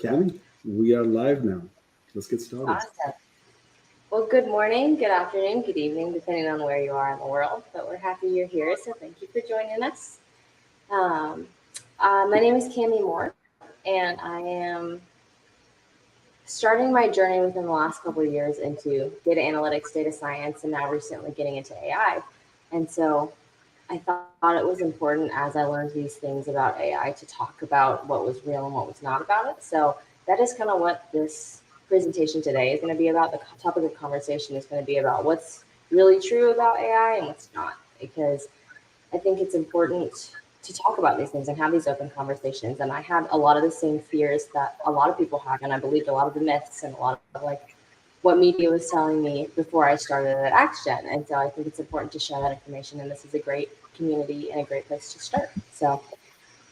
Cami, we are live now. Let's get started. Awesome. Well, good morning, good afternoon, good evening, depending on where you are in the world. But we're happy you're here, so thank you for joining us. Um, my name is Cami Moore, and I am starting my journey within the last couple of years into data analytics, data science, and now recently getting into AI. And so I thought it was important as I learned these things about AI to talk about what was real and what was not about it. So that is kind of what this presentation today is going to be about. The topic of conversation is going to be about what's really true about AI and what's not, because I think it's important to talk about these things and have these open conversations. And I had a lot of the same fears that a lot of people have, and I believed a lot of the myths and a lot of what media was telling me before I started at AxGen. And so I think it's important to share that information, and this is a great community and a great place to start. So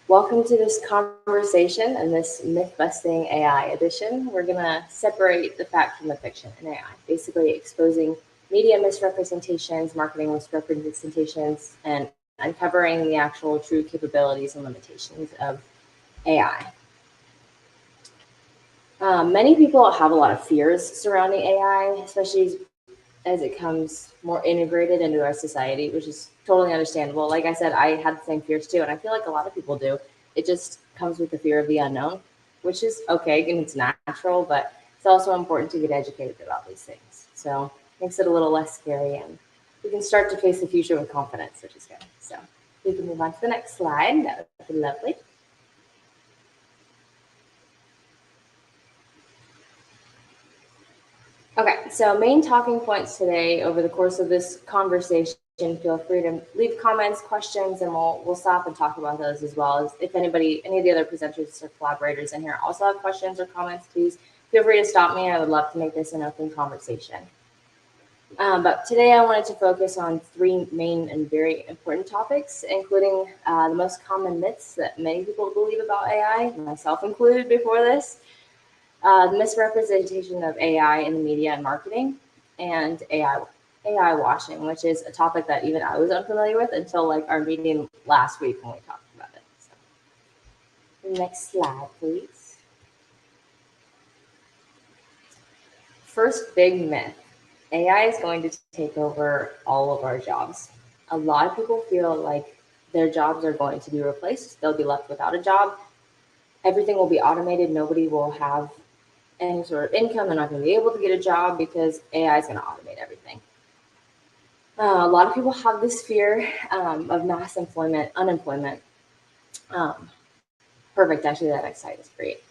welcome to this conversation and this myth-busting AI edition. We're going to separate the fact from the fiction in AI, basically exposing media misrepresentations, marketing misrepresentations, and uncovering the actual true capabilities and limitations of AI. Many people have a lot of fears surrounding AI, especially as it comes more integrated into our society, which is totally understandable. Like I said, I had the same fears too, and I feel like a lot of people do. It just comes with the fear of the unknown, which is okay and it's natural, but it's also important to get educated about these things. So it makes it a little less scary, and we can start to face the future with confidence, which is good. So we can move on to the next slide. That would be lovely. Okay, so main talking points today over the course of this conversation. Feel free to leave comments, questions, and we'll stop and talk about those as well. As if anybody, any of the other presenters or collaborators in here also have questions or comments, please feel free to stop me. I would love to make this an open conversation. But today I wanted to focus on three main and very important topics, including the most common myths that many people believe about AI, myself included before this, the misrepresentation of AI in the media and marketing, and AI washing, which is a topic that even I was unfamiliar with until like our meeting last week when we talked about it. So, next slide, please. First big myth: AI is going to take over all of our jobs. A lot of people feel like their jobs are going to be replaced. They'll be left without a job. Everything will be automated. Nobody will have any sort of income. They're not going to be able to get a job because AI is going to automate everything. A lot of people have this fear of mass unemployment. Um, Perfect. Actually, that next slide is great.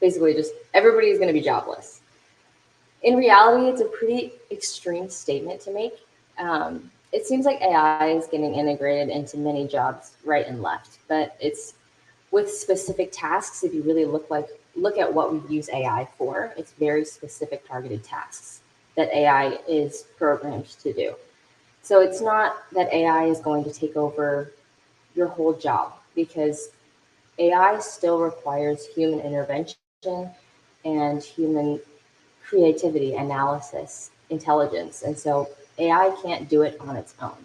Basically, just everybody is going to be jobless. In reality, it's a pretty extreme statement to make. It seems like AI is getting integrated into many jobs right and left, but it's with specific tasks. If you really look at what we use AI for, it's very specific targeted tasks that AI is programmed to do. So it's not that AI is going to take over your whole job, because AI still requires human intervention and human creativity, analysis, intelligence. And so AI can't do it on its own.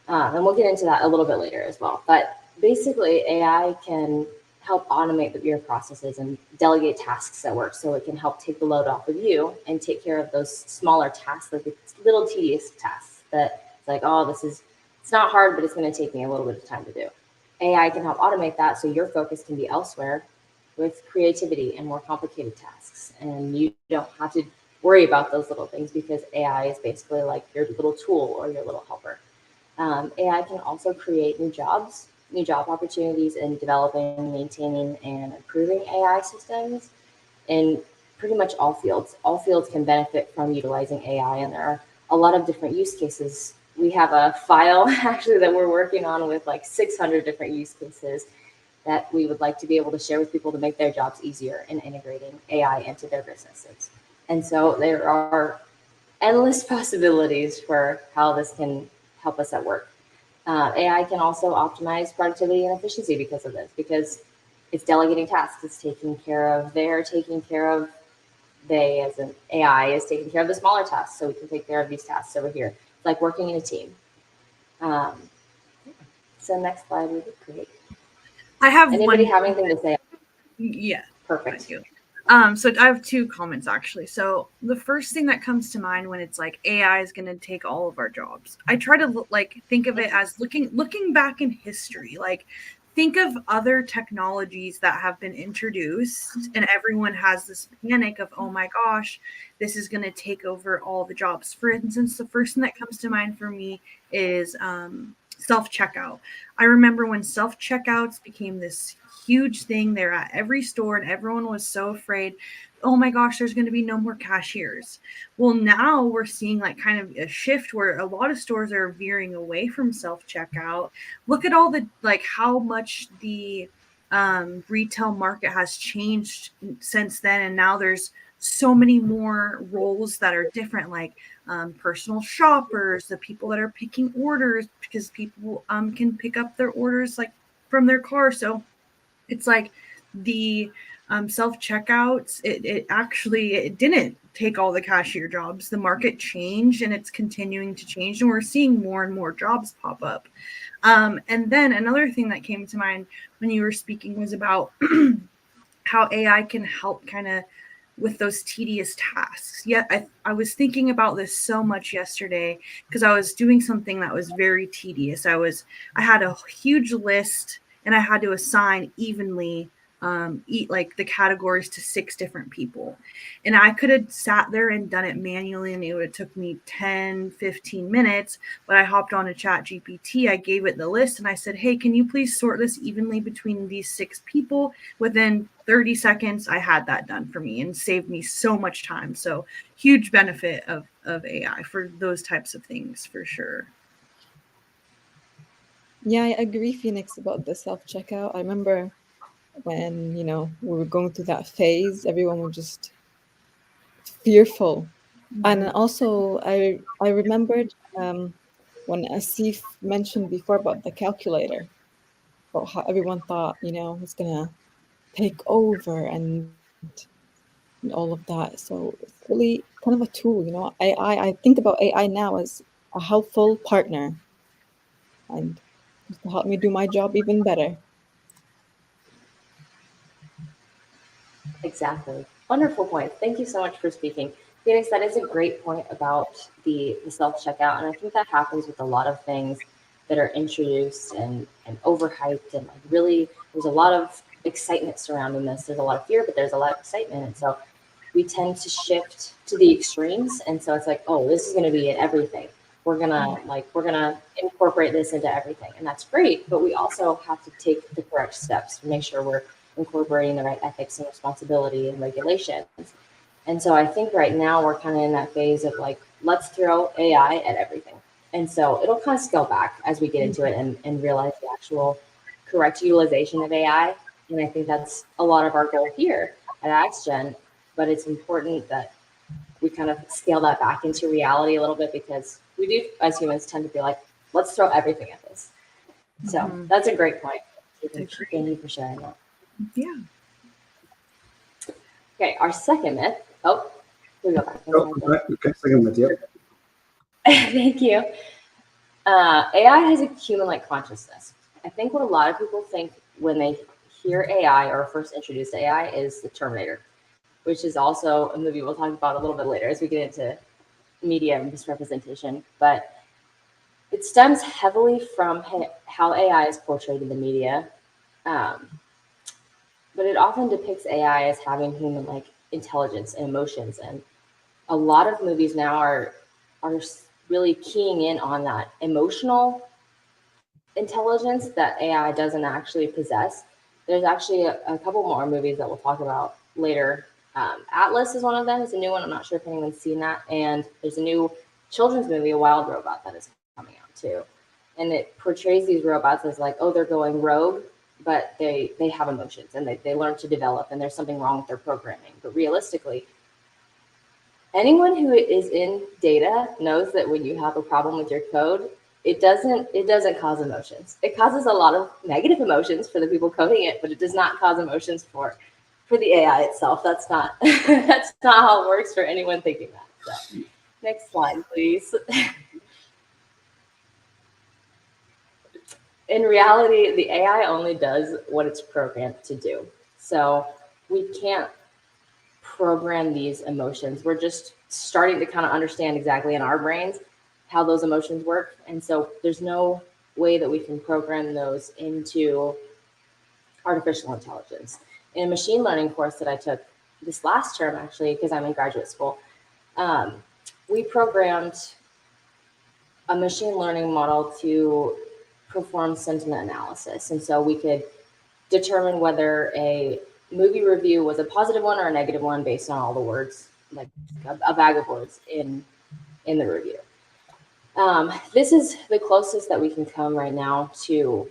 And we'll get into that a little bit later as well. But basically, AI can help automate your processes and delegate tasks at work. So it can help take the load off of you and take care of those smaller tasks, like the little tedious tasks that it's like, oh, it's not hard, but it's going to take me a little bit of time to do. AI can help automate that so your focus can be elsewhere with creativity and more complicated tasks. And you don't have to worry about those little things because AI is basically like your little tool or your little helper. AI can also create new job opportunities in developing, maintaining, and improving AI systems in pretty much all fields. All fields can benefit from utilizing AI, and there are a lot of different use cases. We have a file actually that we're working on with like 600 different use cases that we would like to be able to share with people to make their jobs easier in integrating AI into their businesses. And so there are endless possibilities for how this can help us at work. AI can also optimize productivity and efficiency because of this, because it's delegating tasks. It's taking care of, they as an AI is taking care of the smaller tasks, so we can take care of these tasks over here. It's like working in a team. So next slide would be great. I have Anybody have anything to say? Yeah. Perfect. Thank you. So I have two comments actually. So the first thing that comes to mind when it's like AI is going to take all of our jobs, I try to think of it as looking back in history. Like, think of other technologies that have been introduced, and everyone has this panic of, oh my gosh, this is going to take over all the jobs. For instance, the first thing that comes to mind for me is self checkout. I remember when self checkouts became this huge thing. They're at every store, and everyone was so afraid. Oh my gosh, there's going to be no more cashiers. Well, now we're seeing like kind of a shift where a lot of stores are veering away from self checkout. Look at all the like how much the retail market has changed since then, and now there's so many more roles that are different, like personal shoppers, the people that are picking orders because people can pick up their orders like from their car. So it's like the self checkouts. It actually it didn't take all the cashier jobs. The market changed and it's continuing to change, and we're seeing more and more jobs pop up. And then another thing that came to mind when you were speaking was about how AI can help kind of with those tedious tasks. Yet I was thinking about this so much yesterday because I was doing something that was very tedious. I had a huge list and I had to assign evenly eat like the categories to 6 different people. And I could have sat there and done it manually and it would have took me 10-15 minutes, but I hopped on a chat GPT. I gave it the list and I said, hey, can you please sort this evenly between these 6 people? Within 30 seconds, I had that done for me and saved me so much time. So huge benefit of AI for those types of things for sure. Yeah, I agree, Phoenix, about the self-checkout. I remember when, we were going through that phase, everyone was just fearful. And also, I remembered when Asif mentioned before about the calculator, about how everyone thought, it's gonna take over and all of that. So it's really kind of a tool, I think about AI now as a helpful partner and just to help me do my job even better. Exactly. Wonderful point. Thank you so much for speaking. Phoenix, that is a great point about the self checkout. And I think that happens with a lot of things that are introduced and overhyped. And like really, there's a lot of excitement surrounding this. There's a lot of fear, but there's a lot of excitement. And so we tend to shift to the extremes. And so it's like, oh, this is going to be in everything. We're gonna incorporate this into everything. And that's great. But we also have to take the correct steps to make sure we're incorporating the right ethics and responsibility and regulations. And so I think right now we're kind of in that phase of like, let's throw AI at everything. And so it'll kind of scale back as we get into it and realize the actual correct utilization of AI. And I think that's a lot of our goal here at AxGen. But it's important that we kind of scale that back into reality a little bit because we do, as humans, tend to be like, let's throw everything at this. So that's a great point. Thank you for sharing that. Yeah. Okay, our second myth. Oh, we go back. Okay, second myth, yep. Thank you. AI has a human-like consciousness. I think what a lot of people think when they hear AI or first introduced AI is the Terminator, which is also a movie we'll talk about a little bit later as we get into media and misrepresentation. But it stems heavily from how AI is portrayed in the media. But it often depicts AI as having human-like intelligence and emotions. And a lot of movies now are really keying in on that emotional intelligence that AI doesn't actually possess. There's actually a couple more movies that we'll talk about later. Atlas is one of them. It's a new one. I'm not sure if anyone's seen that. And there's a new children's movie, A Wild Robot, that is coming out too. And it portrays these robots as like, oh, they're going rogue, but they have emotions and they learn to develop and there's something wrong with their programming. But realistically, anyone who is in data knows that when you have a problem with your code, it doesn't cause emotions. It causes a lot of negative emotions for the people coding it, but it does not cause emotions for the AI itself. That's not that's not how it works for anyone thinking that. So, next slide, please. In reality, the AI only does what it's programmed to do. So we can't program these emotions. We're just starting to kind of understand exactly in our brains how those emotions work. And so there's no way that we can program those into artificial intelligence. In a machine learning course that I took this last term, actually, because I'm in graduate school, we programmed a machine learning model to perform sentiment analysis. And so we could determine whether a movie review was a positive one or a negative one based on all the words, like a bag of words in the review. This is the closest that we can come right now to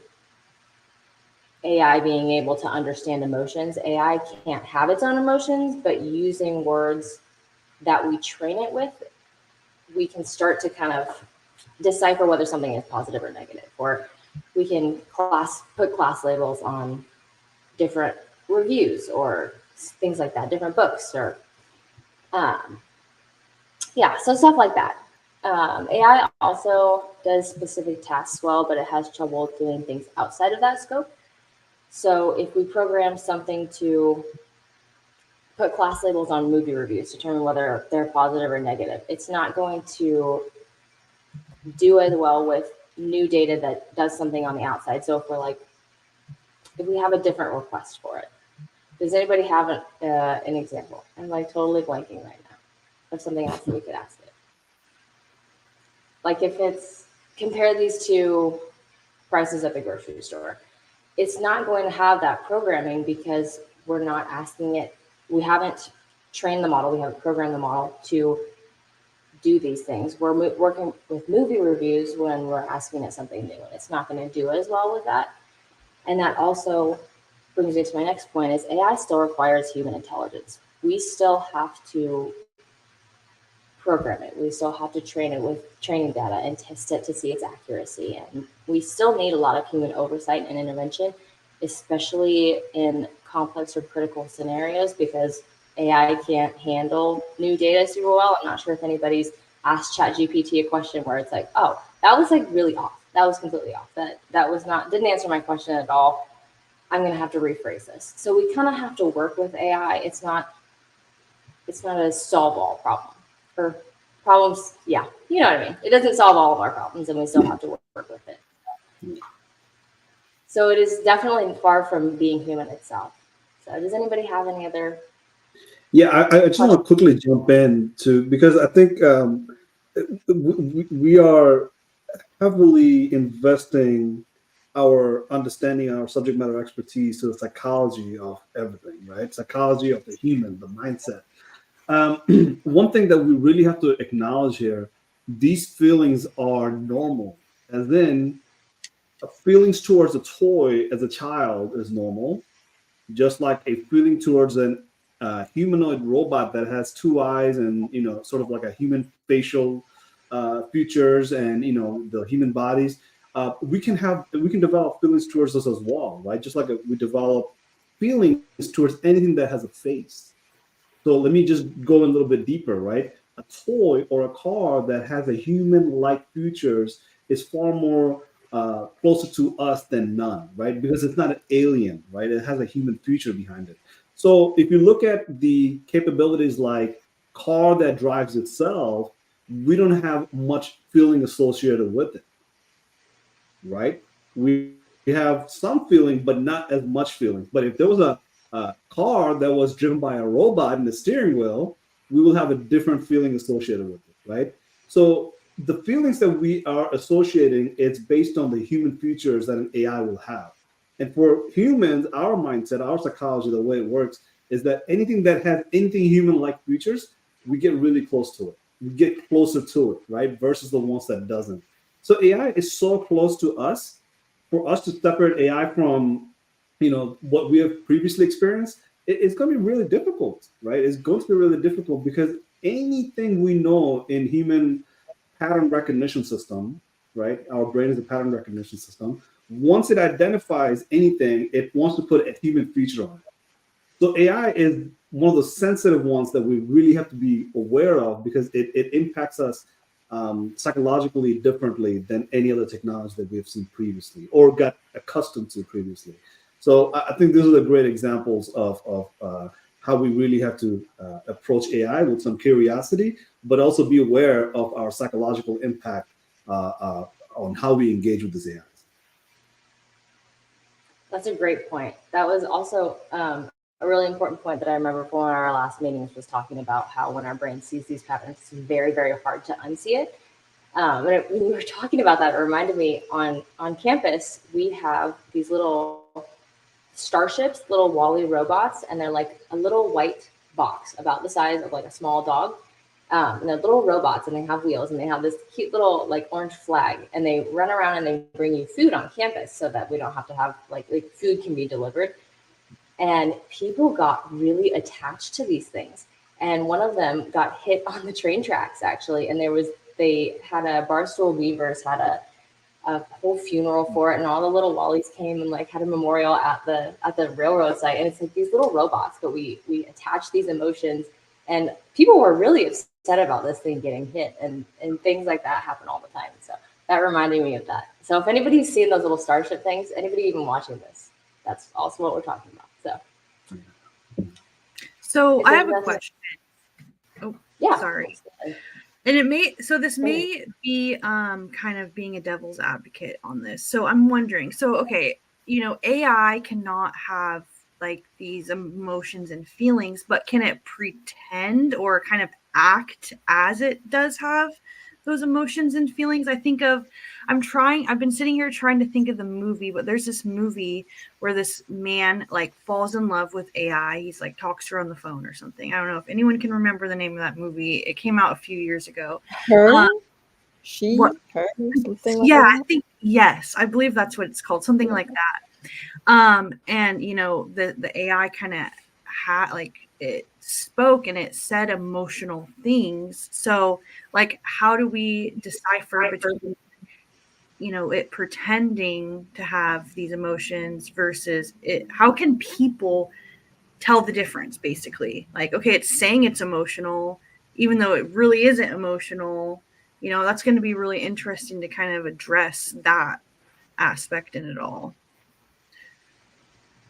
AI being able to understand emotions. AI can't have its own emotions, but using words that we train it with, we can start to kind of decipher whether something is positive or negative, or we can put class labels on different reviews or things like that, different books, or so stuff like that. AI also does specific tasks well, but it has trouble doing things outside of that scope. So if we program something to put class labels on movie reviews, determine whether they're positive or negative, it's not going to do as well with new data that does something on the outside. So if we have a different request for it, does anybody have an example? I'm like totally blanking right now of something else that we could ask it. Like if it's compare these two prices at the grocery store, it's not going to have that programming because we're not asking it. We haven't trained the model. We haven't programmed the model to do these things. We're working with movie reviews when we're asking it something new, and it's not going to do as well with that. And that also brings me to my next point is AI still requires human intelligence. We still have to program it. We still have to train it with training data and test it to see its accuracy. And we still need a lot of human oversight and intervention, especially in complex or critical scenarios, because AI can't handle new data super well. I'm not sure if anybody's asked ChatGPT a question where it's like, oh, that was like really off. That was completely off. That was not, didn't answer my question at all. I'm going to have to rephrase this. So we kind of have to work with AI. It's not a solve all problem or problems. Yeah. You know what I mean? It doesn't solve all of our problems, and we still have to work with it. So it is definitely far from being human itself. So does anybody have any other? Yeah, I just want to quickly jump in because I think we are heavily investing our understanding and our subject matter expertise to the psychology of everything, right? Psychology of the human, the mindset. One thing that we really have to acknowledge here, these feelings are normal. And then feelings towards a toy as a child is normal, just like a feeling towards an humanoid robot that has two eyes and sort of like a human facial features and the human bodies. We can develop feelings towards this as well, right? Just like we develop feelings towards anything that has a face. So let me just go a little bit deeper, right? A toy or a car that has a human-like features is far more closer to us than none, right? Because it's not an alien, right? It has a human feature behind it. So if you look at the capabilities like car that drives itself, we don't have much feeling associated with it, right? We have some feeling, but not as much feeling. But if there was a car that was driven by a robot in the steering wheel, we will have a different feeling associated with it, right? So the feelings that we are associating, it's based on the human features that an AI will have. And for humans, our mindset, our psychology, the way it works is that anything that has anything human-like features, we get really close to it. We get closer to it, right? Versus the ones that doesn't. So AI is so close to us. For us to separate AI from, what we have previously experienced, it's going to be really difficult, right? It's going to be really difficult because anything we know in human pattern recognition system, right? Our brain is a pattern recognition system. Once it identifies anything, it wants to put a human feature on it. So AI is one of the sensitive ones that we really have to be aware of because it impacts us psychologically differently than any other technology that we have seen previously or got accustomed to previously. So I think these are the great examples of how we really have to approach AI with some curiosity, but also be aware of our psychological impact on how we engage with this AI. That's a great point. That was also a really important point that I remember from one of our last meetings was talking about how when our brain sees these patterns, it's very, very hard to unsee it. When you were talking about that, it reminded me on campus, we have these little starships, little Wally robots, and they're like a little white box about the size of like a small dog. And they're little robots and they have wheels and they have this cute little like orange flag and they run around and they bring you food on campus so that we don't have to have like food can be delivered. And people got really attached to these things. And one of them got hit on the train tracks actually. And they had a Barstool Weavers had a whole funeral for it, and all the little Wallies came and like had a memorial at the railroad site. And it's like these little robots, but we attach these emotions, and people were really upset about this thing getting hit, and things like that happen all the time. So that reminded me of that. So if anybody's seen those little starship things, anybody even watching this, that's also what we're talking about. So I have a question. Oh, Yeah. sorry. And this may be kind of being a devil's advocate on this. So I'm wondering, okay, AI cannot have like these emotions and feelings, but can it pretend or kind of act as it does have those emotions and feelings? I've been sitting here trying to think of the movie, but there's this movie where this man like falls in love with AI. He's like talks to her on the phone or something. I don't know if anyone can remember the name of that movie. It came out a few years ago. Her, What? her, something like Yeah, that. I think yes, I believe that's what it's called, something like that. And the AI kind of it spoke and it said emotional things. So like, how do we decipher between it pretending to have these emotions versus it? How can people tell the difference? Basically, like, okay, it's saying it's emotional, even though it really isn't emotional. That's going to be really interesting to kind of address that aspect in it all.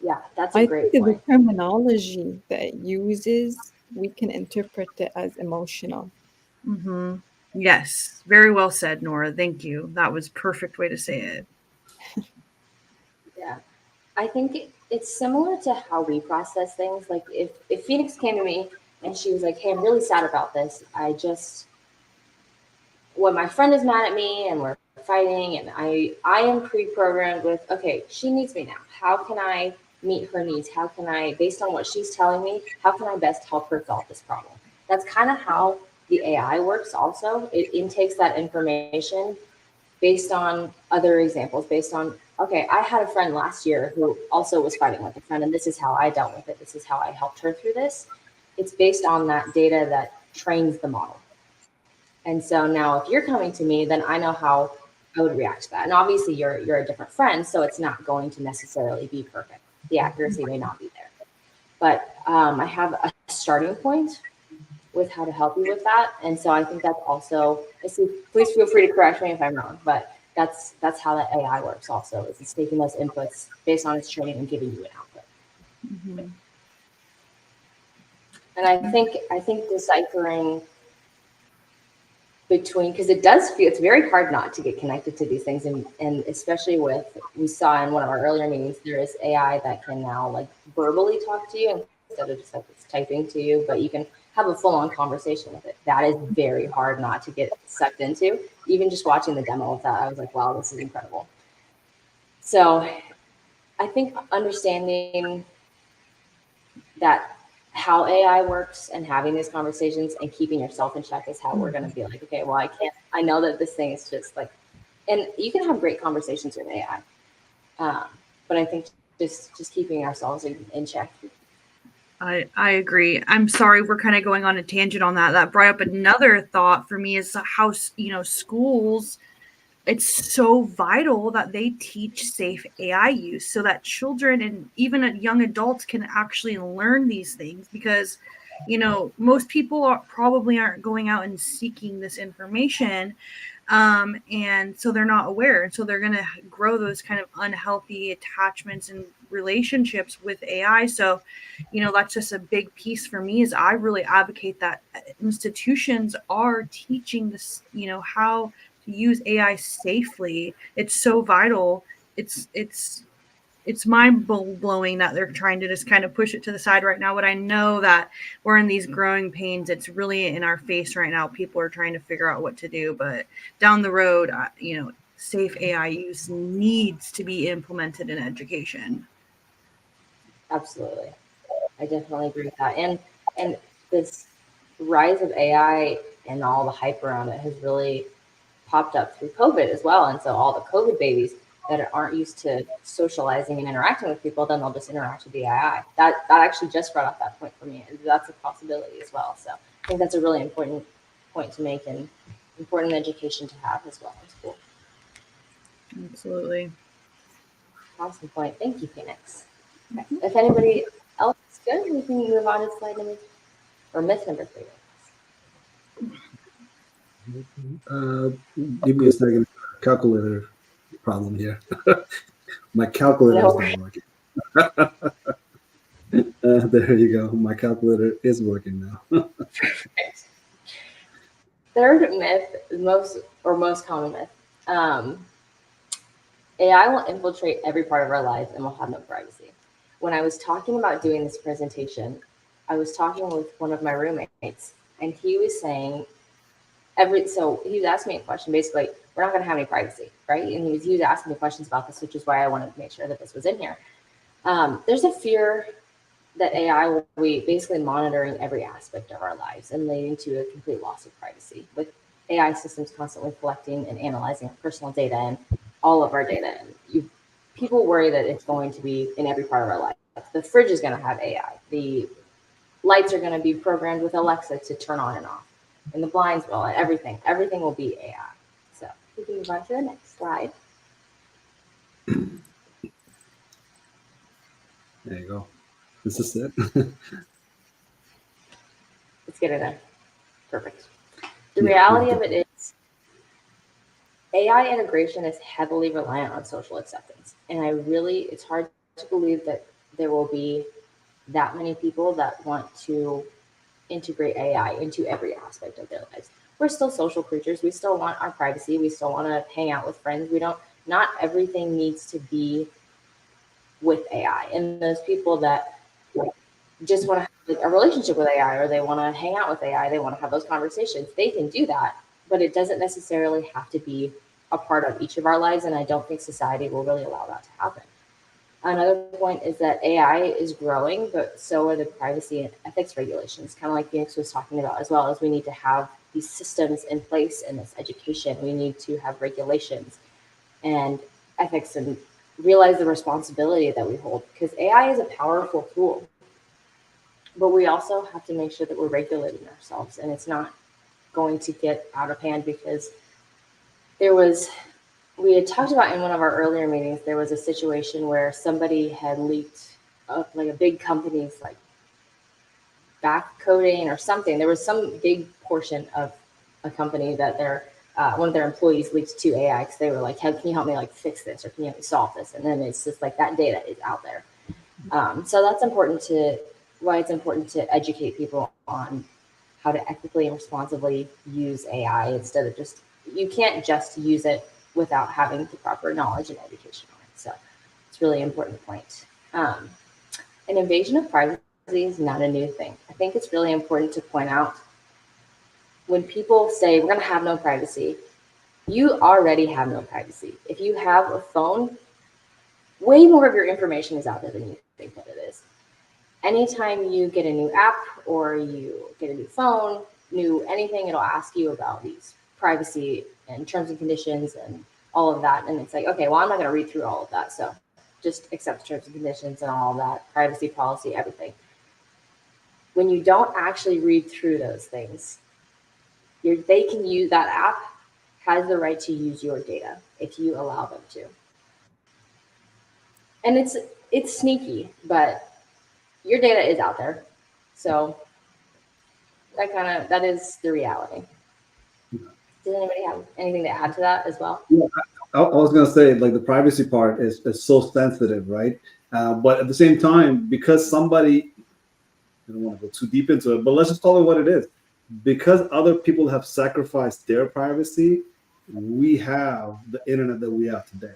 Yeah, that's a I great think point. the terminology that it uses, we can interpret it as emotional. Mm-hmm. Yes, very well said, Nora. Thank you. That was a perfect way to say it. Yeah. I think it's similar to how we process things. Like if Phoenix came to me and she was like, "Hey, I'm really sad about this. When my friend is mad at me and we're fighting, and I am pre-programmed with, okay, she needs me now. How can I meet her needs? How can I, based on what she's telling me, how can I best help her solve this problem?" That's kind of how the AI works. Also, it intakes that information based on other examples, based on, okay, I had a friend last year who also was fighting with a friend, and this is how I dealt with it. This is how I helped her through this. It's based on that data that trains the model. And so now if you're coming to me, then I know how I would react to that. And obviously you're a different friend, so it's not going to necessarily be perfect. The accuracy may not be there. But I have a starting point with how to help you with that. And so I think that's also, please feel free to correct me if I'm wrong, but that's how that AI works also, is it's taking those inputs based on its training and giving you an output. Mm-hmm. And I think deciphering between, because it does feel, it's very hard not to get connected to these things, and especially with, we saw in one of our earlier meetings, there is AI that can now like verbally talk to you instead of just like it's typing to you, but you can have a full-on conversation with it. That is very hard not to get sucked into. Even just watching the demo of that, I was like, wow, this is incredible. So I think understanding that how AI works and having these conversations and keeping yourself in check is how we're going to be like, okay, well, I know that this thing is just like, and you can have great conversations with AI. But I think just keeping ourselves in check. I agree. I'm sorry, we're kind of going on a tangent on that. That brought up another thought for me, is how, schools, it's so vital that they teach safe AI use so that children and even young adults can actually learn these things, because most people probably aren't going out and seeking this information. And so they're not aware. And so they're going to grow those kind of unhealthy attachments and relationships with AI. So, that's just a big piece for me is I really advocate that institutions are teaching this, how to use AI safely. It's so vital. It's mind blowing that they're trying to just kind of push it to the side right now. But I know that we're in these growing pains. It's really in our face right now. People are trying to figure out what to do. But down the road, safe AI use needs to be implemented in education. Absolutely. I definitely agree with that. And this rise of AI and all the hype around it has really popped up through COVID as well. And so all the COVID babies that aren't used to socializing and interacting with people, then they'll just interact with the AI. That actually just brought up that point for me. That's a possibility as well. So I think that's a really important point to make and important education to have as well in school. Absolutely. Awesome point. Thank you, Phoenix. Okay. If anybody else is good, we can move on to slide number or myth number 3. Give me a second. Calculator problem here. My calculator is not working. There you go. My calculator is working now. Perfect. Third myth, most common myth. AI will infiltrate every part of our lives and we'll have no privacy. When I was talking about doing this presentation, I was talking with one of my roommates, and he was saying so he was asking me a question, basically, we're not going to have any privacy, right? And he was asking me questions about this, which is why I wanted to make sure that this was in here. There's a fear that AI will be basically monitoring every aspect of our lives and leading to a complete loss of privacy, with AI systems constantly collecting and analyzing our personal data and all of our data. And people worry that it's going to be in every part of our life. The fridge is going to have AI. The lights are going to be programmed with Alexa to turn on and off. And the blinds will, and everything will be AI. So we can move on to the next slide. There you go. This is it. Let's get it in. Perfect. The reality of it is AI integration is heavily reliant on social acceptance. And it's hard to believe that there will be that many people that want to integrate AI into every aspect of their lives. We're still social creatures. We still want our privacy. We still want to hang out with friends. Not everything needs to be with AI. And those people that just want to have a relationship with AI, or they want to hang out with AI, they want to have those conversations, they can do that, but it doesn't necessarily have to be a part of each of our lives. And I don't think society will really allow that to happen. Another point is that AI is growing, but so are the privacy and ethics regulations, kind of like Phoenix was talking about, as well as we need to have these systems in place in this education. We need to have regulations and ethics and realize the responsibility that we hold, because AI is a powerful tool, but we also have to make sure that we're regulating ourselves and it's not going to get out of hand. Because we had talked about in one of our earlier meetings, there was a situation where somebody had leaked like a big company's like back coding or something. There was some big portion of a company that one of their employees leaked to AI because they were like, "Hey, can you help me like fix this, or can you help me solve this?" And then it's just like that data is out there. So that's why it's important to educate people on how to ethically and responsibly use AI instead of you can't just use it without having the proper knowledge and education on it. So it's a really important point. An invasion of privacy is not a new thing. I think it's really important to point out, when people say we're going to have no privacy, you already have no privacy. If you have a phone, way more of your information is out there than you think that it is. Anytime you get a new app or you get a new phone, new anything, it'll ask you about these privacy and terms and conditions and all of that. And it's like, okay, well, I'm not going to read through all of that. So just accept terms and conditions and all of that, privacy policy, everything. When you don't actually read through those things, they can use that app has the right to use your data if you allow them to. And it's sneaky, but your data is out there. So that is the reality. Does anybody have anything to add to that as well? Yeah, I was going to say, like, the privacy part is so sensitive, right? But at the same time, because somebody, I don't want to go too deep into it, but let's just call it what it is. Because other people have sacrificed their privacy, we have the internet that we have today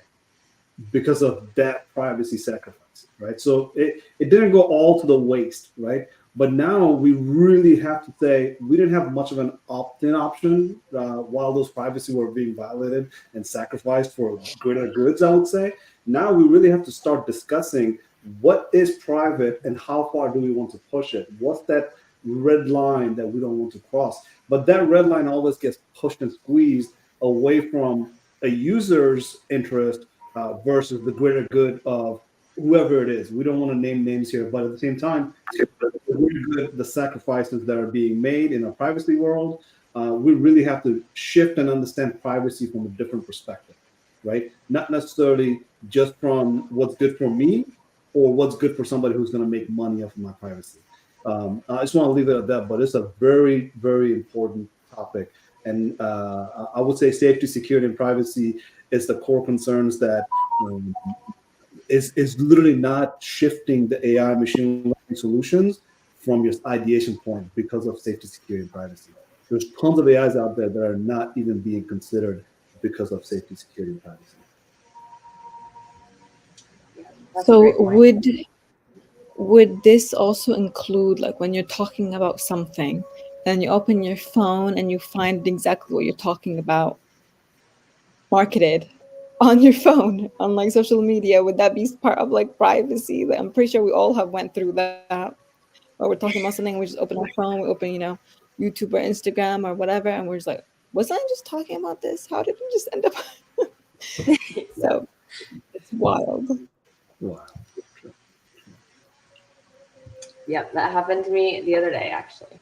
because of that privacy sacrifice, right? So it didn't go all to the waste, right? But now we really have to say we didn't have much of an opt-in option while those privacy were being violated and sacrificed for greater goods, I would say. Now we really have to start discussing what is private and how far do we want to push it? What's that red line that we don't want to cross? But that red line always gets pushed and squeezed away from a user's interest versus the greater good of whoever it is. We don't want to name names here, but at the same time, the sacrifices that are being made in a privacy world, we really have to shift and understand privacy from a different perspective, right? Not necessarily just from what's good for me or what's good for somebody who's going to make money off of my privacy. I just want to leave it at that, but it's a very, very important topic. And I would say safety, security, and privacy is the core concerns that is literally not shifting the AI machine learning solutions from your ideation point because of safety, security, and privacy. There's tons of AIs out there that are not even being considered because of safety, security, and privacy. That's a So great point. would this also include, like, when you're talking about something, then you open your phone and you find exactly what you're talking about marketed on your phone on like social media? Would that be part of like privacy? Like, I'm pretty sure we all have went through that. Or we're talking about something, we just open our phone, we open, YouTube or Instagram or whatever, and we're just like, wasn't I just talking about this? How did we just end up? So it's wild. Wow. Yep, that happened to me the other day, actually.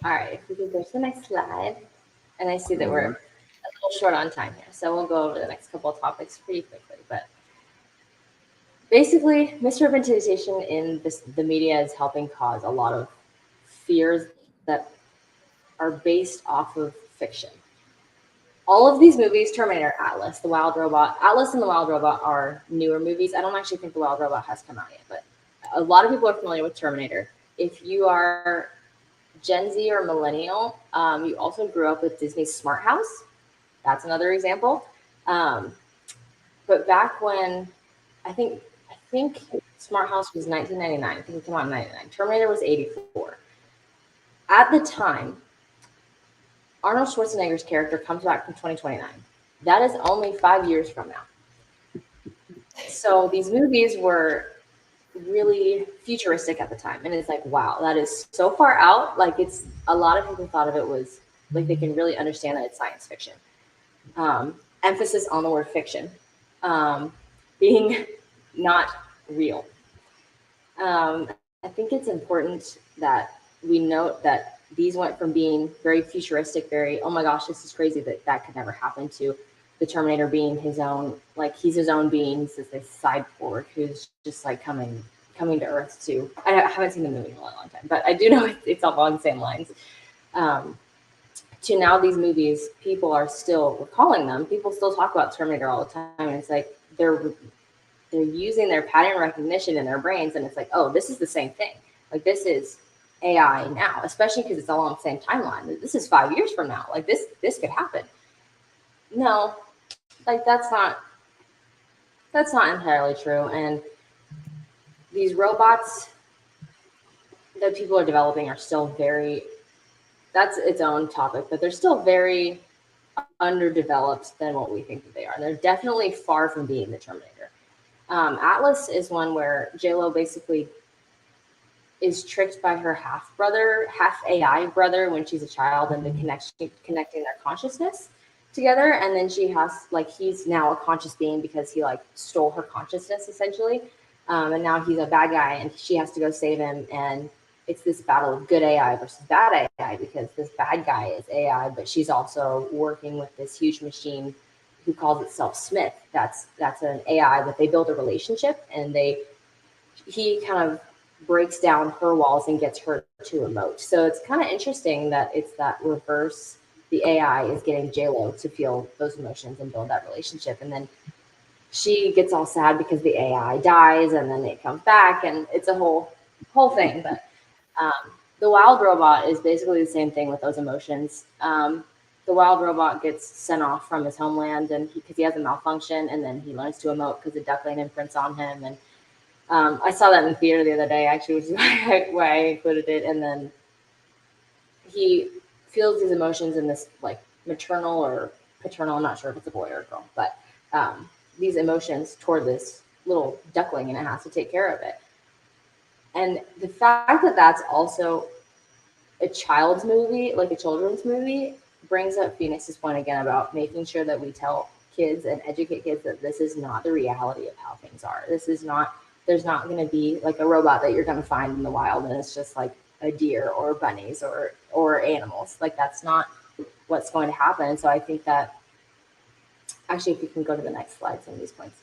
All right, if we could go to the next slide. And I see that we're a little short on time here, so we'll go over the next couple of topics pretty quickly. But basically, misrepresentation in the media is helping cause a lot of fears that are based off of fiction. All of these movies, Terminator, Atlas, The Wild Robot, Atlas and The Wild Robot are newer movies. I don't actually think The Wild Robot has come out yet, but a lot of people are familiar with Terminator. If you are Gen Z or millennial, you also grew up with Disney's Smart House. That's another example. But back when I think Smart House was 1999. I think it came out in 99. Terminator was 84. At the time, Arnold Schwarzenegger's character comes back from 2029. That is only 5 years from now. So these movies were really futuristic at the time, and it's like, wow, that is so far out. Like, it's a lot of people thought of it was like they can really understand that it's science fiction. Emphasis on the word fiction, being not real. I think it's important that we note that these went from being very futuristic, very, oh my gosh, this is crazy that could never happen, to the Terminator being his own, like, he's his own being. He's this cyborg who's just like coming to Earth too. I haven't seen the movie in a long time, but I do know it's along the same lines. To now these movies, people are still recalling them. People still talk about Terminator all the time. And it's like they're using their pattern recognition in their brains, and it's like, oh, this is the same thing. Like, this is AI now, especially because it's all on the same timeline. This is 5 years from now. Like, this could happen. No, like that's not entirely true. And these robots that people are developing are still very, that's its own topic, but they're still very underdeveloped than what we think that they are. They're definitely far from being the Terminator. Atlas is one where JLo basically is tricked by her half AI brother when she's a child, and connecting their consciousness together. And then she has, like, he's now a conscious being because he like stole her consciousness essentially. And now he's a bad guy, and she has to go save him. And it's this battle of good AI versus bad AI, because this bad guy is AI, but she's also working with this huge machine who calls itself Smith. That's an AI, but they build a relationship, and he kind of breaks down her walls and gets her to emote. So it's kind of interesting that it's that reverse. The AI is getting JLo to feel those emotions and build that relationship, and then she gets all sad because the AI dies, and then it comes back, and it's a whole thing. But the wild robot is basically the same thing with those emotions. The wild robot gets sent off from his homeland, and because he has a malfunction, and then he learns to emote because the duckling imprints on him. And I saw that in the theater the other day, actually, which is why I included it. And then he feels these emotions in this like maternal or paternal, I'm not sure if it's a boy or a girl, but these emotions toward this little duckling, and it has to take care of it. And the fact that that's also a child's movie, like a children's movie, brings up Phoenix's point again about making sure that we tell kids and educate kids that this is not the reality of how things are. This is not, there's not going to be like a robot that you're going to find in the wild and it's just like a deer or bunnies or animals. Like that's not what's going to happen. And so I think that actually, if you can go to the next slide, some of these points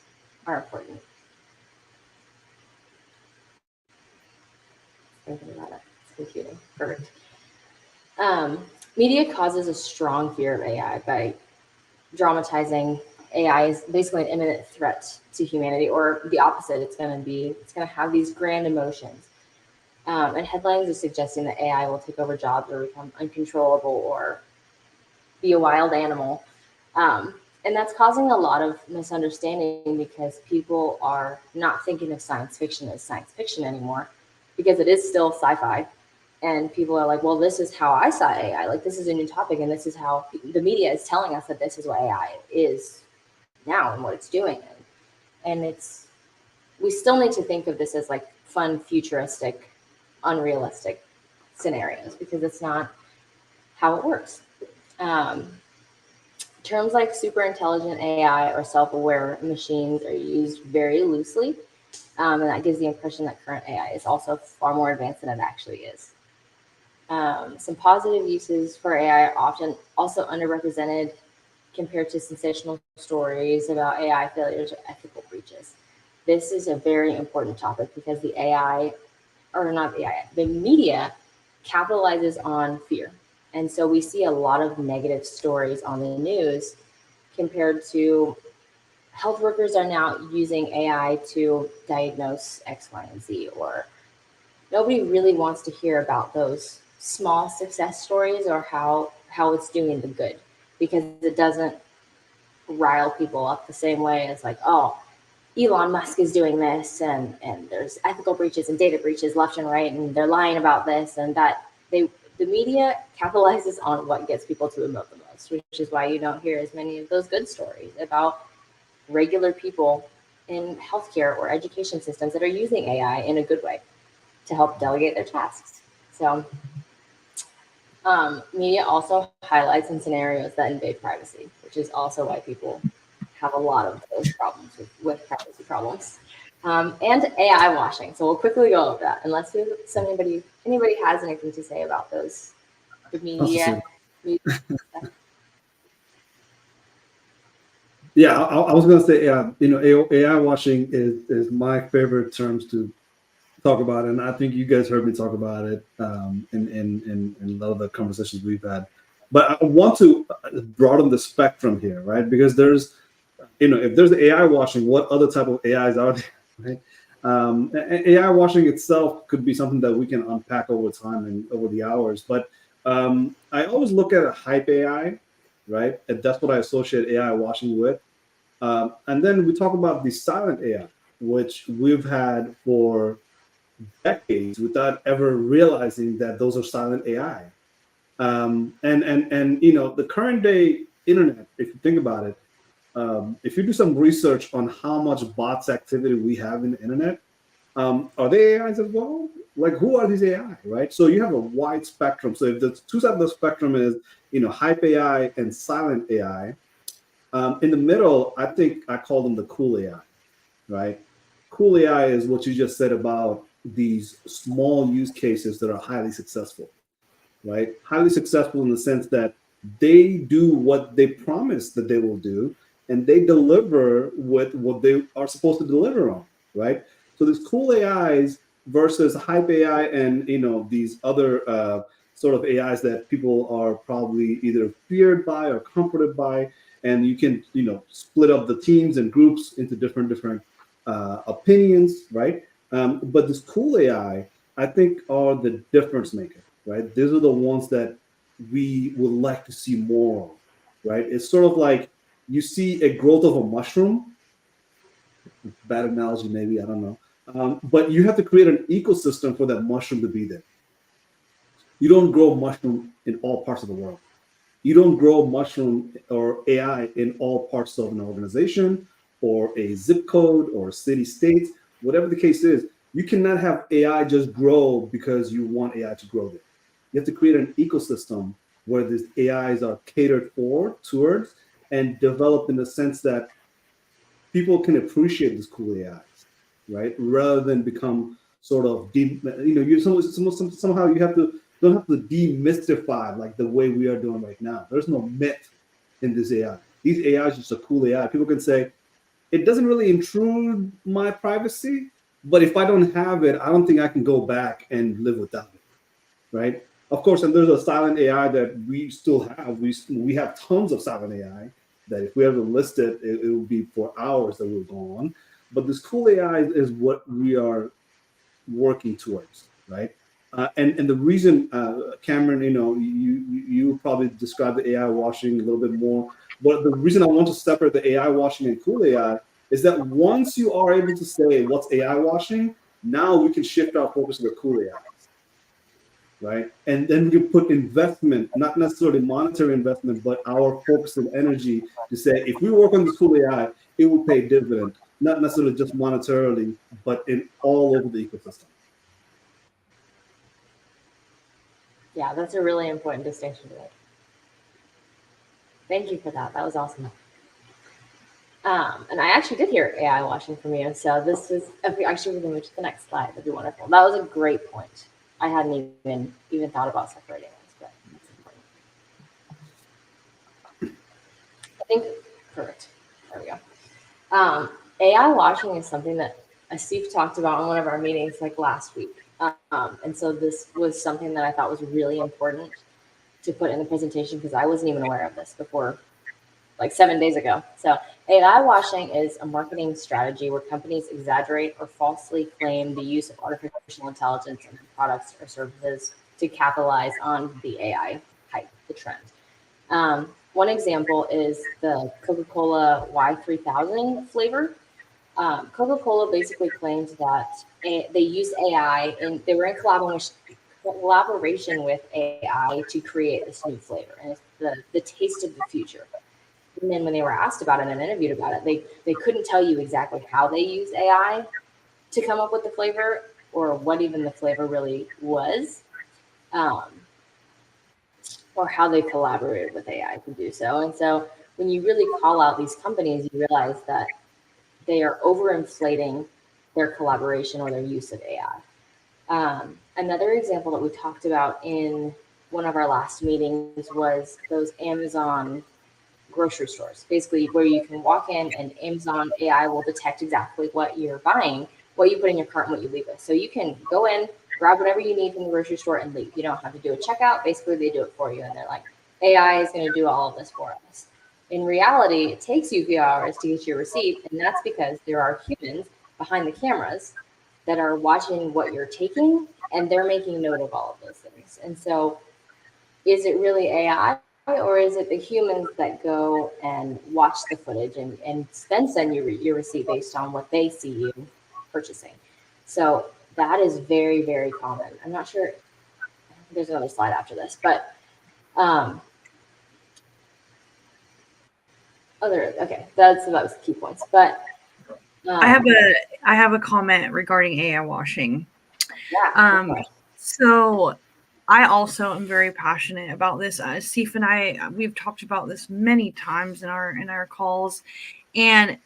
are important. Thinking about it, it's computing. Perfect. Media causes a strong fear of AI by dramatizing AI is basically an imminent threat to humanity, or the opposite. It's going to have these grand emotions. And headlines are suggesting that AI will take over jobs or become uncontrollable or be a wild animal. And that's causing a lot of misunderstanding because people are not thinking of science fiction as science fiction anymore, because it is still sci-fi. And people are like, well, this is how I saw AI. Like, this is a new topic, and this is how the media is telling us that this is what AI is now and what it's doing. And we still need to think of this as like fun, futuristic, unrealistic scenarios, because it's not how it works. Terms like super intelligent AI or self-aware machines are used very loosely. And that gives the impression that current AI is also far more advanced than it actually is. Some positive uses for AI are often also underrepresented compared to sensational stories about AI failures or ethical breaches. This is a very important topic because the AI, or not the AI, the media capitalizes on fear. And so we see a lot of negative stories on the news compared to health workers are now using AI to diagnose X, Y, and Z, or nobody really wants to hear about those small success stories or how it's doing the good, because it doesn't rile people up the same way as like, oh, Elon Musk is doing this and there's ethical breaches and data breaches left and right, and they're lying about this and that. The media capitalizes on what gets people to emote the most, which is why you don't hear as many of those good stories about regular people in healthcare or education systems that are using AI in a good way to help delegate their tasks. So media also highlights in scenarios that invade privacy, which is also why people have a lot of those problems with privacy problems. And AI washing. So we'll quickly go over that, unless anybody has anything to say about those. The media. Yeah, I was going to say, AI washing is my favorite terms to talk about, and I think you guys heard me talk about it in a lot of the conversations we've had. But I want to broaden the spectrum here, right? Because there's, if there's AI washing, what other type of AIs are there, right? AI washing itself could be something that we can unpack over time and over the hours. But I always look at a hype AI, right? And that's what I associate AI washing with. And then we talk about the silent AI, which we've had for decades without ever realizing that those are silent AI. And the current day internet, if you think about it, if you do some research on how much bots activity we have in the internet, are they AIs as well? Like, who are these AI, right? So you have a wide spectrum. So if the two sides of the spectrum is, hype AI and silent AI, in the middle, I think I call them the cool AI, right? Cool AI is what you just said about these small use cases that are highly successful, right? Highly successful in the sense that they do what they promise that they will do, and they deliver with what they are supposed to deliver on, right? So these cool AIs versus hype AI and these other sort of AIs that people are probably either feared by or comforted by, and you can split up the teams and groups into different opinions, right? But this cool I think, are the difference maker, right? These are the ones that we would like to see more of, right? It's sort of like you see a growth of a mushroom. Bad analogy, maybe, I don't know. But you have to create an ecosystem for that mushroom to be there. You don't grow mushroom in all parts of the world. You don't grow mushroom or AI in all parts of an organization or a zip code or a city state, whatever the case is. You cannot have AI just grow because you want AI to grow there. You have to create an ecosystem where these AIs are catered for, towards, and developed in the sense that people can appreciate these cool AIs, right? Rather than become sort of you somehow you have to don't have to demystify like the way we are doing right now. There's no myth in this AI. These AI is just a cool AI. People can say it doesn't really intrude my privacy, but if I don't have it, I don't think I can go back and live without it, right? Of course, and there's a silent AI that we still have. We have tons of silent AI that if we ever list it, it would be for hours that we'll go on. But this cool AI is what we are working towards, right? And the reason, Cameron, you probably describe the AI washing a little bit more. But the reason I want to separate the AI washing and cool AI is that once you are able to say what's AI washing, now we can shift our focus to the cool AI, right? And then we can put investment, not necessarily monetary investment, but our focus and energy to say, if we work on this cool AI, it will pay dividend, not necessarily just monetarily, but in all over the ecosystem. Yeah, that's a really important distinction to make. Thank you for that. That was awesome. And I actually did hear AI washing from you. So this is, if we actually move to the next slide, that'd be wonderful. That was a great point. I hadn't even thought about separating this, but that's important. I think, perfect. There we go. AI washing is something that Asif talked about in one of our meetings like last week. And so this was something that I thought was really important to put in the presentation because I wasn't even aware of this before like 7 days ago. So AI washing is a marketing strategy where companies exaggerate or falsely claim the use of artificial intelligence in their products or services to capitalize on the AI hype, the trend. One example is the Coca-Cola Y3000 flavor. Coca-Cola basically claimed that they use AI and they were in collaboration with AI to create this new flavor, and it's the taste of the future. And then when they were asked about it and interviewed about it, they couldn't tell you exactly how they use AI to come up with the flavor or what even the flavor really was, or how they collaborated with AI to do so. And so when you really call out these companies, you realize that they are overinflating their collaboration or their use of AI. Another example that we talked about in one of our last meetings was those Amazon grocery stores, basically where you can walk in and Amazon AI will detect exactly what you're buying, what you put in your cart, and what you leave with. So you can go in, grab whatever you need from the grocery store and leave. You don't have to do a checkout. Basically, they do it for you. And they're like, AI is going to do all of this for us. In reality, it takes you a few hours to get your receipt. And that's because there are humans behind the cameras that are watching what you're taking and they're making note of all of those things. And so is it really AI? Or is it the humans that go and watch the footage and then send you your receipt based on what they see you purchasing? So that is very, very common. I'm not sure. There's another slide after this, but okay, that's about key points. But I have a comment regarding AI washing. Yeah. So I also am very passionate about this. Steve and we've talked about this many times in our calls, and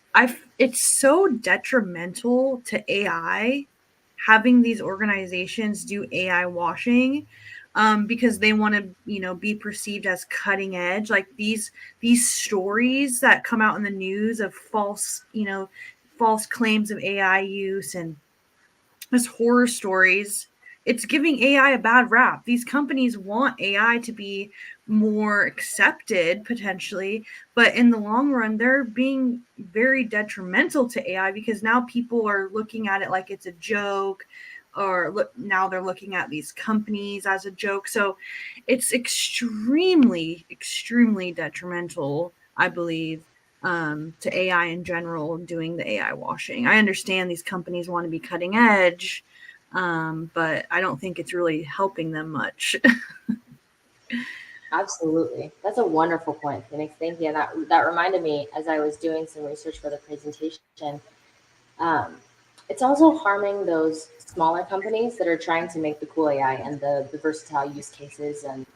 it's so detrimental to AI having these organizations do AI washing, because they want to be perceived as cutting edge. Like these stories that come out in the news of false claims of AI use and as horror stories, it's giving AI a bad rap. These companies want AI to be more accepted potentially, but in the long run, they're being very detrimental to AI because now people are looking at it like it's a joke, or now they're looking at these companies as a joke. So it's extremely, extremely detrimental, I believe, to AI in general, doing the AI washing. I understand these companies want to be cutting edge, but I don't think it's really helping them much. Absolutely. That's a wonderful point, Phoenix. Thank you. And that reminded me as I was doing some research for the presentation. Um, it's also harming those smaller companies that are trying to make the cool AI and the versatile use cases. And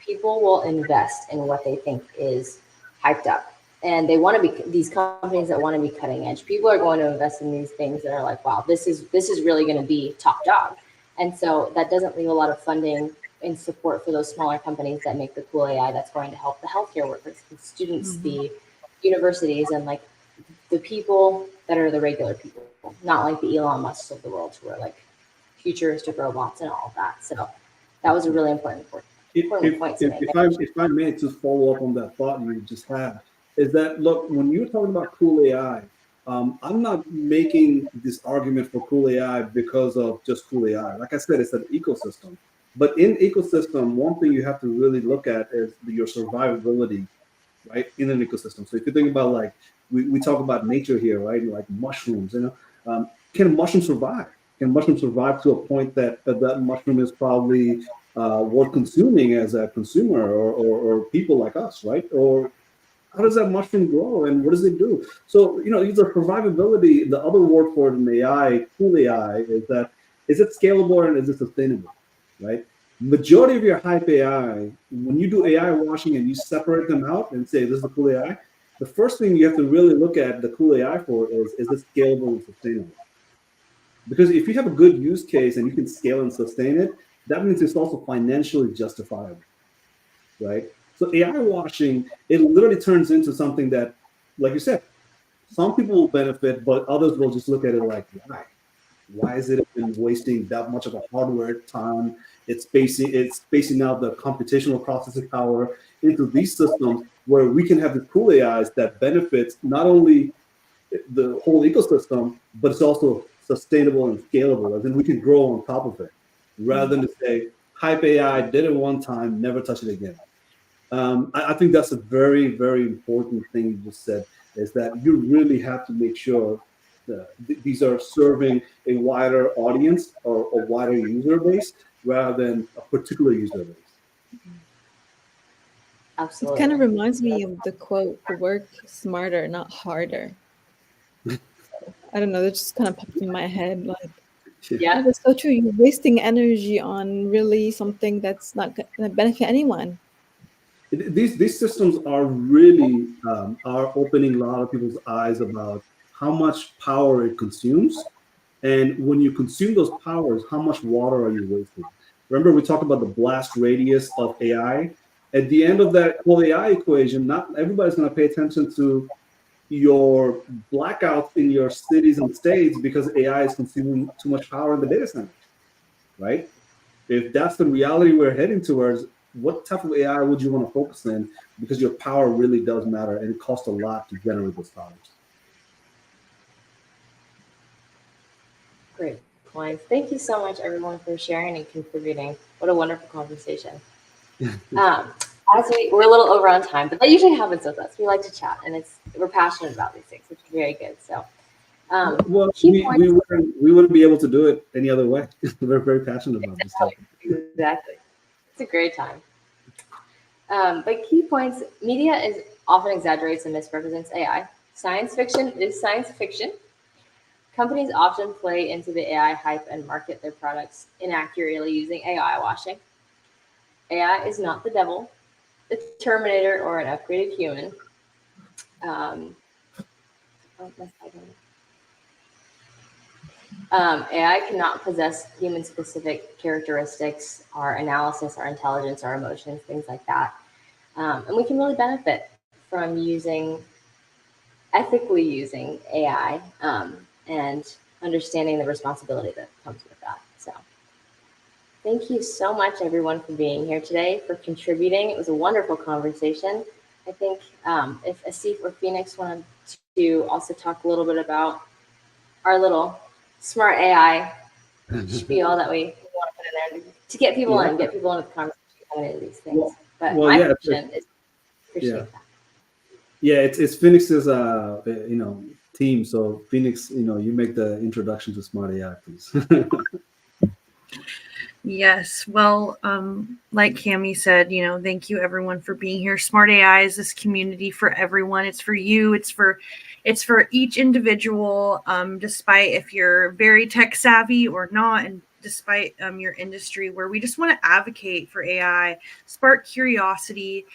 people will invest in what they think is hyped up. And they want to be these companies that want to be cutting edge. People are going to invest in these things that are like, wow, this is really going to be top dog. And so that doesn't leave a lot of funding and support for those smaller companies that make the cool AI that's going to help the healthcare workers, the students, the universities, and like the people that are the regular people, not like the Elon Musks of the world who are like futuristic robots and all of that. So that was a really important point to make. If I may just follow up on that thought you just had, is that look, when you're talking about cool AI, I'm not making this argument for cool AI because of just cool AI. Like I said, it's an ecosystem. But in ecosystem, one thing you have to really look at is your survivability, right, in an ecosystem. So if you think about like we talk about nature here, right, like mushrooms, can a mushroom survive? Can mushroom survive to a point that that mushroom is probably worth consuming as a consumer or people like us, right? Or how does that mushroom grow and what does it do? So, the survivability, the other word for it in AI, cool AI, is that is it scalable and is it sustainable, right? Majority of your hype AI, when you do AI washing and you separate them out and say this is the cool AI, the first thing you have to really look at the cool AI for is it scalable and sustainable? Because if you have a good use case and you can scale and sustain it, that means it's also financially justifiable, right? So AI washing, it literally turns into something that, like you said, some people will benefit, but others will just look at it like, why? Why is it even wasting that much of a hardware time? It's spacing out the computational processing power into these systems where we can have the cool AIs that benefits not only the whole ecosystem, but it's also sustainable and scalable, as in we can grow on top of it, rather than to say, hype AI, did it one time, never touch it again. I think that's a very, very important thing you just said, is that you really have to make sure that these are serving a wider audience or a wider user base rather than a particular user base. Absolutely. It kind of reminds me of the quote, work smarter, not harder. I don't know, that just kind of popped in my head. Like, Yeah. that's so true. You're wasting energy on really something that's not going to benefit anyone. These systems are really are opening a lot of people's eyes about how much power it consumes, and when you consume those powers, how much water are you wasting? Remember, we talked about the blast radius of AI. At the end of that whole AI equation, not everybody's going to pay attention to your blackouts in your cities and states because AI is consuming too much power in the data centers, right? If that's the reality we're heading towards, what type of AI would you want to focus in? Because your power really does matter and it costs a lot to generate those powers. Great points. Thank you so much, everyone, for sharing and contributing. What a wonderful conversation. We're a little over on time, but that usually happens with us. We like to chat, and we're passionate about these things, which is very good. So, Well, key points. we wouldn't be able to do it any other way. We're very passionate about this topic. Exactly. It's a great time. But key points: media is often exaggerates and misrepresents AI. Science fiction is science fiction. Companies often play into the AI hype and market their products inaccurately using AI washing. AI is not the devil, the Terminator, or an upgraded human. AI cannot possess human specific characteristics, our analysis, our intelligence, our emotions, things like that. And we can really benefit from ethically using AI and understanding the responsibility that comes with that. So thank you so much, everyone, for being here today, for contributing. It was a wonderful conversation. I think if Asif or Phoenix wanted to also talk a little bit about our little smart AI spiel that we want to put in there to get people Yeah. in, get people into the conversation coming into these things. Well, But well, my yeah, question is, appreciate yeah, that. yeah. It's Phoenix's team. So Phoenix, you make the introduction to Smart AI, please. Yes. Well, like Cami said, thank you everyone for being here. Smart AI is this community for everyone. It's for you. It's for each individual, despite if you're very tech savvy or not, and despite your industry, where we just want to advocate for AI, spark curiosity,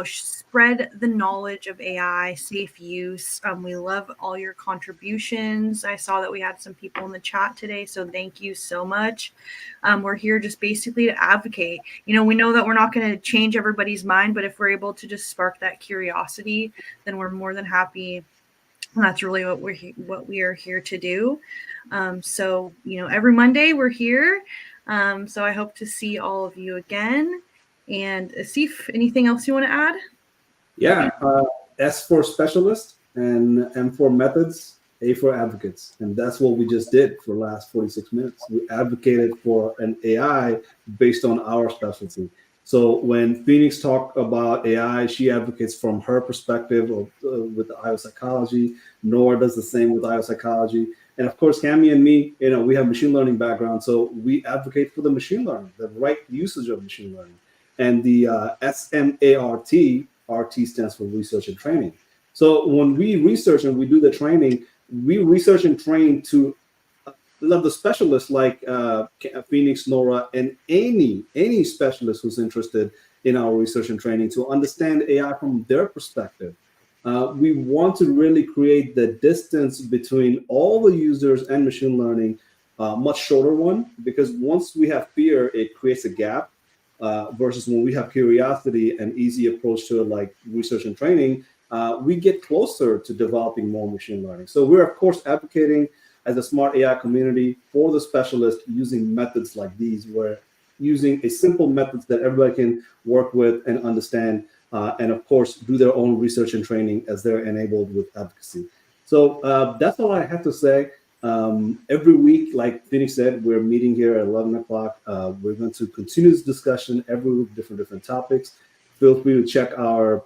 spread the knowledge of AI, safe use. We love all your contributions. I saw that we had some people in the chat today, so thank you so much. We're here just basically to advocate. We know that we're not going to change everybody's mind, but if we're able to just spark that curiosity, then we're more than happy. And that's really what we are here to do. So every Monday we're here. So I hope to see all of you again. And Asif, anything else you want to add? Yeah. S for specialist and M for methods, A for advocates. And that's what we just did for the last 46 minutes. We advocated for an AI based on our specialty. So when Phoenix talked about AI, she advocates from her perspective with the IO psychology. Nora does the same with IO psychology. And of course, Cami and me, we have machine learning background. So we advocate for the machine learning, the right usage of machine learning. And the SMART, RT stands for research and training. So when we research and we do the training, we research and train to love the specialists like Phoenix, Nora, and any specialist who's interested in our research and training to understand AI from their perspective. We want to really create the distance between all the users and machine learning, much shorter one, because once we have fear, it creates a gap. Versus when we have curiosity and easy approach to it, like research and training, we get closer to developing more machine learning. So we're of course advocating as a smart AI community for the specialist using methods like these, where using a simple methods that everybody can work with and understand, and of course do their own research and training as they're enabled with advocacy. So that's all I have to say. Every week, like Phoenix said, we're meeting here at 11 o'clock. We're going to continue this discussion every week, different topics. Feel free to check our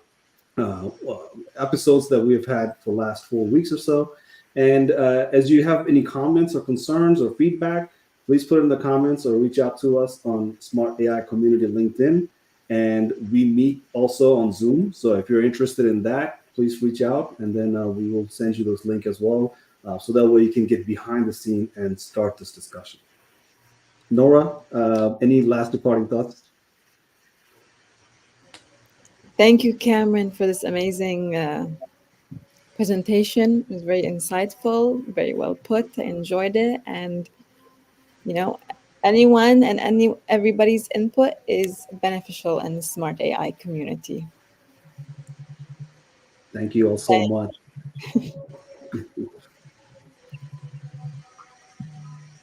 episodes that we've had for the last 4 weeks or so. And as you have any comments or concerns or feedback, please put it in the comments or reach out to us on Smart AI Community LinkedIn. And we meet also on Zoom. So if you're interested in that, please reach out, and then we will send you those links as well. So that way you can get behind the scene and start this discussion. Nora, any last departing thoughts? Thank you, Cameron, for this amazing presentation. It was very insightful, very well put. I enjoyed it, and anyone and everybody's input is beneficial in the smart AI community. Thank you all so much.